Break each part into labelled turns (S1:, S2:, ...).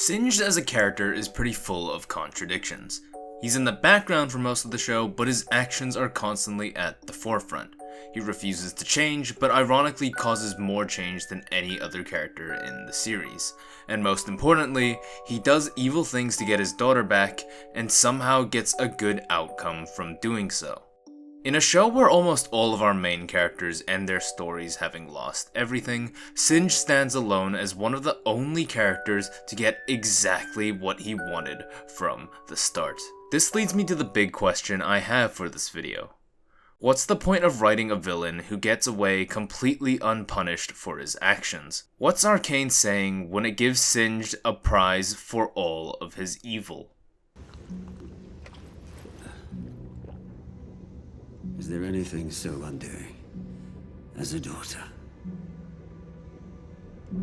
S1: Singed as a character is pretty full of contradictions. He's in the background for most of the show, but his actions are constantly at the forefront. He refuses to change, but ironically causes more change than any other character in the series. And most importantly, he does evil things to get his daughter back, and somehow gets a good outcome from doing so. In a show where almost all of our main characters end their stories having lost everything, Singed stands alone as one of the only characters to get exactly what he wanted from the start. This leads me to the big question I have for this video. What's the point of writing a villain who gets away completely unpunished for his actions? What's Arcane saying when it gives Singed a prize for all of his evil?
S2: Is there anything so undoing as a daughter?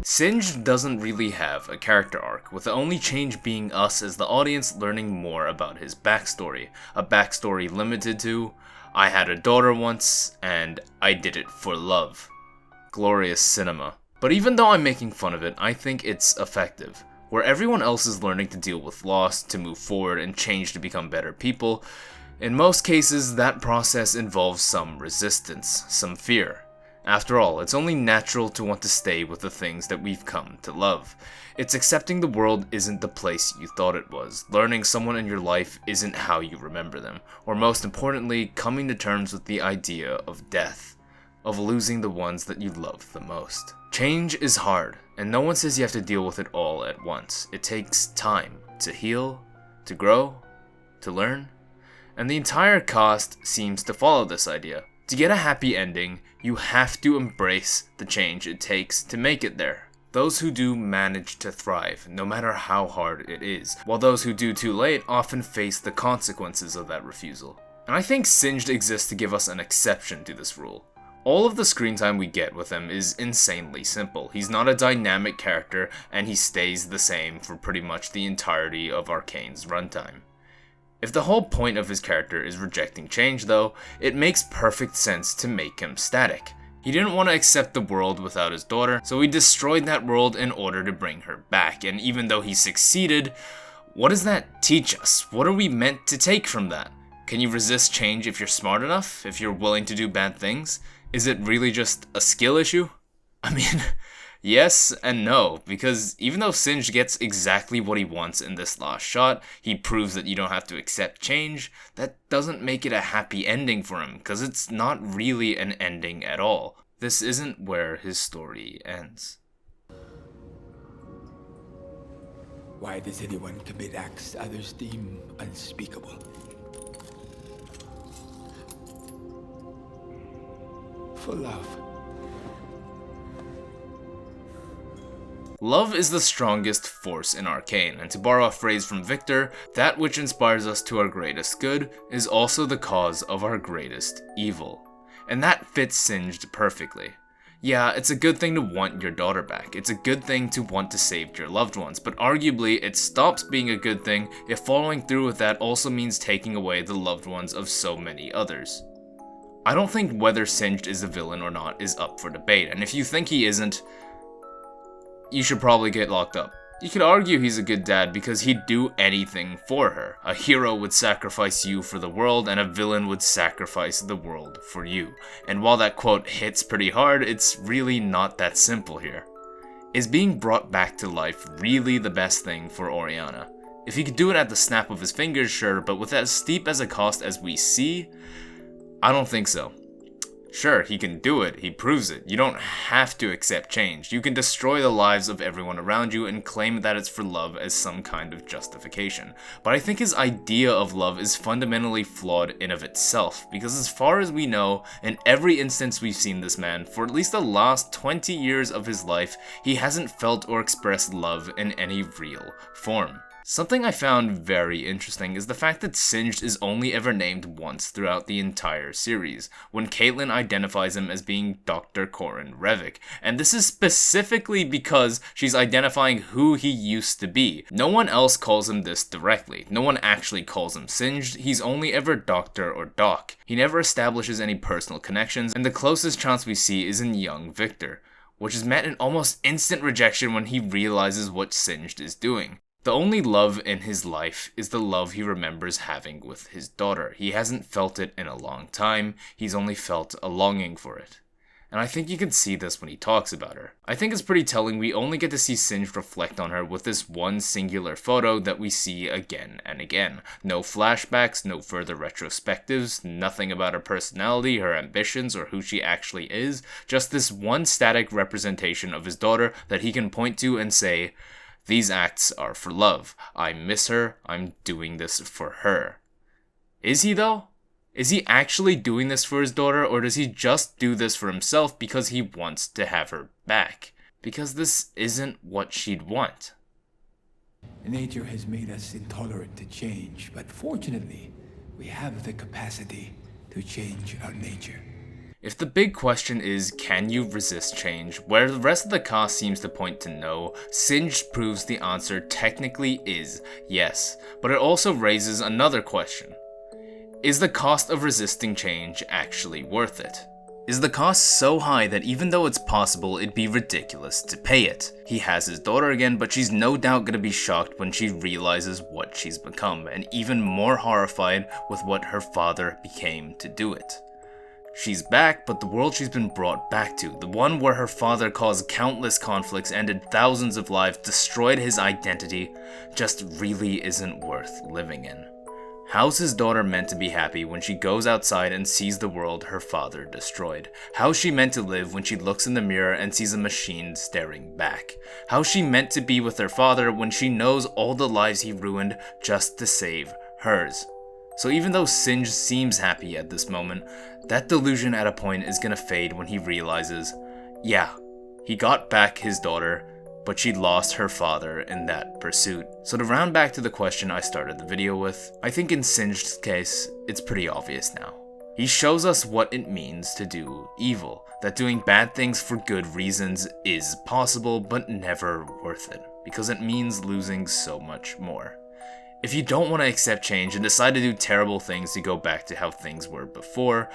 S1: Singed doesn't really have a character arc, with the only change being us as the audience learning more about his backstory. A backstory limited to, I had a daughter once, and I did it for love. Glorious cinema. But even though I'm making fun of it, I think it's effective. Where everyone else is learning to deal with loss, to move forward and change to become better people, in most cases that process involves some resistance, some fear. After all, it's only natural to want to stay with the things that we've come to love. It's accepting the world isn't the place you thought it was, learning someone in your life isn't how you remember them, or most importantly, coming to terms with the idea of death, of losing the ones that you love the most. Change is hard, and no one says you have to deal with it all at once. It takes time to heal, to grow, to learn, and the entire cast seems to follow this idea. To get a happy ending, you have to embrace the change it takes to make it there. Those who do manage to thrive, no matter how hard it is, while those who do too late often face the consequences of that refusal. And I think Singed exists to give us an exception to this rule. All of the screen time we get with him is insanely simple. He's not a dynamic character, and he stays the same for pretty much the entirety of Arcane's runtime. If the whole point of his character is rejecting change though, it makes perfect sense to make him static. He didn't want to accept the world without his daughter, so he destroyed that world in order to bring her back, and even though he succeeded, what does that teach us? What are we meant to take from that? Can you resist change if you're smart enough? If you're willing to do bad things? Is it really just a skill issue? I mean, yes and no, because even though Singed gets exactly what he wants in this last shot, he proves that you don't have to accept change, that doesn't make it a happy ending for him, because it's not really an ending at all. This isn't where his story ends.
S3: Why does anyone commit acts others deem unspeakable? For love.
S1: Love is the strongest force in Arcane, and to borrow a phrase from Victor, that which inspires us to our greatest good is also the cause of our greatest evil. And that fits Singed perfectly. Yeah, it's a good thing to want your daughter back, it's a good thing to want to save your loved ones, but arguably it stops being a good thing if following through with that also means taking away the loved ones of so many others. I don't think whether Singed is a villain or not is up for debate, and if you think he isn't, you should probably get locked up. You could argue he's a good dad because he'd do anything for her. A hero would sacrifice you for the world, and a villain would sacrifice the world for you. And while that quote hits pretty hard, it's really not that simple here. Is being brought back to life really the best thing for Oriana? If he could do it at the snap of his fingers, sure, but with as steep as a cost as we see, I don't think so. Sure, he can do it, he proves it. You don't have to accept change. You can destroy the lives of everyone around you and claim that it's for love as some kind of justification. But I think his idea of love is fundamentally flawed in of itself, because as far as we know, in every instance we've seen this man, for at least the last 20 years of his life, he hasn't felt or expressed love in any real form. Something I found very interesting is the fact that Singed is only ever named once throughout the entire series, when Caitlyn identifies him as being Dr. Corin Revik, and this is specifically because she's identifying who he used to be. No one else calls him this directly, no one actually calls him Singed, he's only ever Doctor or Doc. He never establishes any personal connections, and the closest chance we see is in young Victor, which is met in almost instant rejection when he realizes what Singed is doing. The only love in his life is the love he remembers having with his daughter. He hasn't felt it in a long time, he's only felt a longing for it. And I think you can see this when he talks about her. I think it's pretty telling we only get to see Singed reflect on her with this one singular photo that we see again and again. No flashbacks, no further retrospectives, nothing about her personality, her ambitions, or who she actually is. Just this one static representation of his daughter that he can point to and say, "These acts are for love. I miss her. I'm doing this for her." Is he though? Is he actually doing this for his daughter, or does he just do this for himself because he wants to have her back? Because this isn't what she'd want.
S3: Nature has made us intolerant to change, but fortunately, we have the capacity to change our nature.
S1: If the big question is, can you resist change, where the rest of the cast seems to point to no, Singed proves the answer technically is yes, but it also raises another question. Is the cost of resisting change actually worth it? Is the cost so high that even though it's possible, it'd be ridiculous to pay it? He has his daughter again, but she's no doubt gonna be shocked when she realizes what she's become, and even more horrified with what her father became to do it. She's back, but the world she's been brought back to, the one where her father caused countless conflicts, ended thousands of lives, destroyed his identity, just really isn't worth living in. How's his daughter meant to be happy when she goes outside and sees the world her father destroyed? How's she meant to live when she looks in the mirror and sees a machine staring back? How's she meant to be with her father when she knows all the lives he ruined just to save hers? So even though Singed seems happy at this moment, that delusion at a point is gonna fade when he realizes, yeah, he got back his daughter, but she lost her father in that pursuit. So to round back to the question I started the video with, I think in Singed's case, it's pretty obvious now. He shows us what it means to do evil, that doing bad things for good reasons is possible, but never worth it, because it means losing so much more. If you don't want to accept change and decide to do terrible things to go back to how things were before,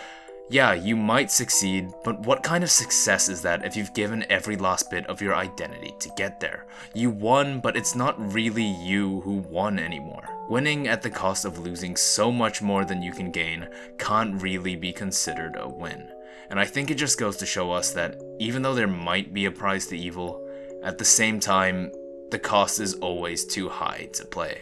S1: yeah, you might succeed, but what kind of success is that if you've given every last bit of your identity to get there? You won, but it's not really you who won anymore. Winning at the cost of losing so much more than you can gain can't really be considered a win. And I think it just goes to show us that even though there might be a price to evil, at the same time, the cost is always too high to play.